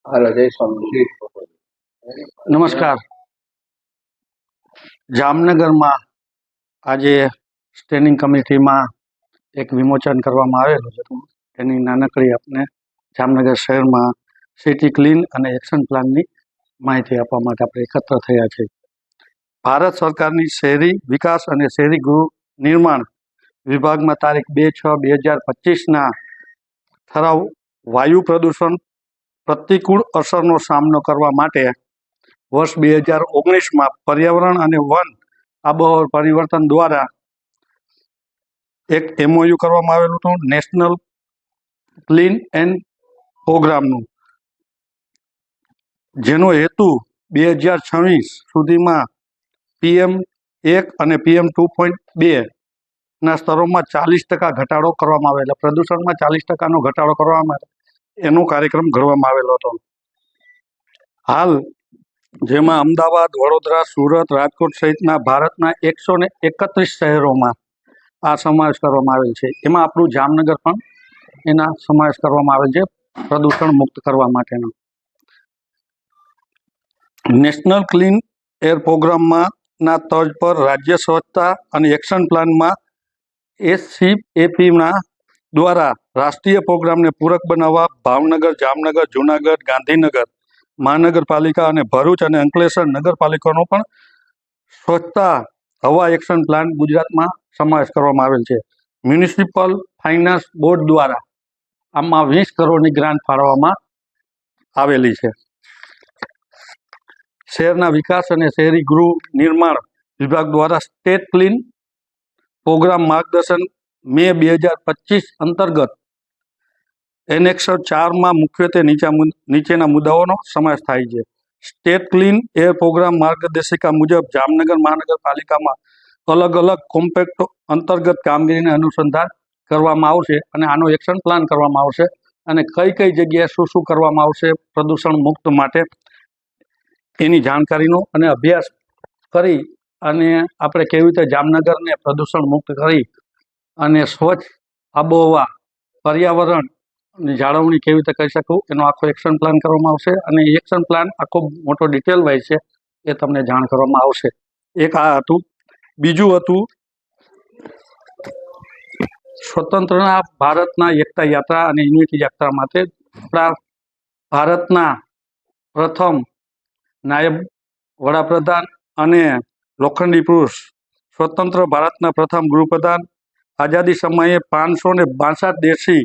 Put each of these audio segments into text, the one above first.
હાલો જય સ્વામી. નમસ્કાર. જામનગરમાં આજે સ્ટેન્ડિંગ કમિટીમાં એક વિમોચન કરવામાં આવેલું છે. એની નાનકડી આપને જામનગર શહેરમાં સિટી ક્લીન અને એક્શન પ્લાનની માહિતી આપવા માટે આપણે એકત્ર થયા છીએ. ભારત સરકારની શહેરી વિકાસ અને શહેરી ગૃહ નિર્માણ વિભાગમાં તારીખ 2/6/2025ના ઠરાવ વાયુ પ્રદૂષણ પ્રતિકૂળ અસરનો સામનો કરવા માટે વર્ષ 2019માં પર્યાવરણ અને વન આબોહવા પરિવર્તન દ્વારા એક MOU કરવામાં આવેલું હતું, નેશનલ ક્લીન એન્ડ પ્રોગ્રામનું, જેનો હેતુ 2026 સુધીમાં PM1 અને PM 2.2ના સ્તરોમાં 40% ઘટાડો કરવામાં આવેલો, પ્રદૂષણમાં 40%નો ઘટાડો કરવામાં એનો કાર્યક્રમ ઘડવામાં આવેલો હતો. હાલ જેમાં અમદાવાદ, વડોદરા, સુરત, રાજકોટ સહિતના ભારતના 131 શહેરોમાં આ સમાવેશ કરવામાં આવેલ છે. એમાં આપણું જામનગર પણ એના સમાવેશ કરવામાં આવેલ છે પ્રદૂષણ મુક્ત કરવા માટેનો. નેશનલ ક્લીન એર પ્રોગ્રામમાં ના તર્જ પર રાજ્ય સ્વચ્છતા અને એક્શન પ્લાનમાં SCAPના દ્વારા રાષ્ટ્રીય પ્રોગ્રામને પૂરક બનાવવા ભાવનગર, જામનગર, જૂનાગઢ, ગાંધીનગર મહાનગરપાલિકા અને ભરૂચ અને અંકલેશ્વર નગરપાલિકાનો પણ સ્વચ્છતા હવા એક્શન પ્લાન ગુજરાતમાં સમાવેશ કરવામાં આવેલ છે. મ્યુનિસિપલ ફાઇનાન્સ બોર્ડ દ્વારા આમાં 20 કરોડની ગ્રાન્ટ ફાળવવામાં આવેલી છે. શહેરના વિકાસ અને શહેરી ગૃહ નિર્માણ વિભાગ દ્વારા સ્ટેટ ક્લીન પ્રોગ્રામ માર્ગદર્શન મે 2025 અંતર્ગત એનેક્સ 4માં મુખ્યત્વે નીચેના મુદ્દાઓનો સમાવેશ થાય છે. સ્ટેટ ક્લીન એર પ્રોગ્રામ માર્ગદર્શિકા મુજબ જામનગર મહાનગરપાલિકામાં અલગ અલગ કોમ્પેક્ટ અંતર્ગત કામગીરીને અનુસંધાન કરવામાં આવશે અને આનો એક્શન પ્લાન કરવામાં આવશે અને કઈ કઈ જગ્યાએ શું કરવામાં આવશે પ્રદૂષણ મુક્ત માટે એની જાણકારીનો અને અભ્યાસ કરી અને આપણે કેવી રીતે જામનગરને પ્રદૂષણ મુક્ત કરી અને સ્વચ્છ આબોહવા પર્યાવરણની જાળવણી કેવી રીતે કરી શકું એનો આખો એક્શન પ્લાન કરવામાં આવશે અને એક્શન પ્લાન આખો મોટો ડિટેલ વાઇઝ છે એ તમને જાણ કરવામાં આવશે. એક આ હતું. બીજું હતું સ્વતંત્રના ભારતના એકતા યાત્રા અને યુનિટી યાત્રા માટે આપણા ભારતના પ્રથમ નાયબ વડાપ્રધાન અને લોખંડી પુરુષ, સ્વતંત્ર ભારતના પ્રથમ ગૃહપ્રધાન, આઝાદી સમયે 562 દેશી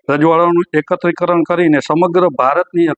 રજવાડાઓનું એકત્રીકરણ કરીને સમગ્ર ભારતની